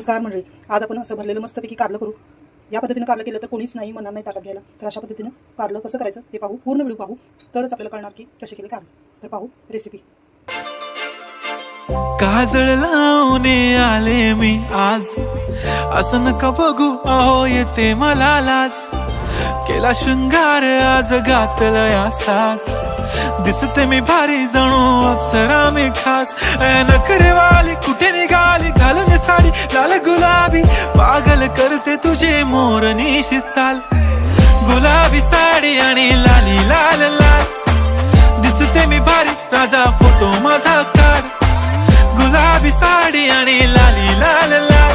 नमस्कार मंडळी, आज आपण असं भरलेलं मस्तपैकी कारलं करू. या पद्धतीनं कारलं केलं तर कोणीच नाही म्हणणार नाही ताटात घ्यायला. तर अशा पद्धतीनं कारलं कसं करायचं ते पाहू, पूर्ण व्हिडिओ पाहू, तरच आपल्याला कळणार की कसे केले कारलं. तर पाहू रेसिपी. काजळ लावणे आले मी आज, असं नका बघू अहो येते मला लाज. केला शृंगार आज घातला या साज, दिसते मी भारी जणू अप्सरा मी खास. नखरेवाली कुठे निघाली घालून साडी लाल गुलाबी, पागल करते तुझे मोरनीशी चाल. गुलाबी साडी आणि लाली लाल लाल, दिसते मी भारी राजा फोटो माझा काढ. गुलाबी साडी आणि लाली लाल लाल,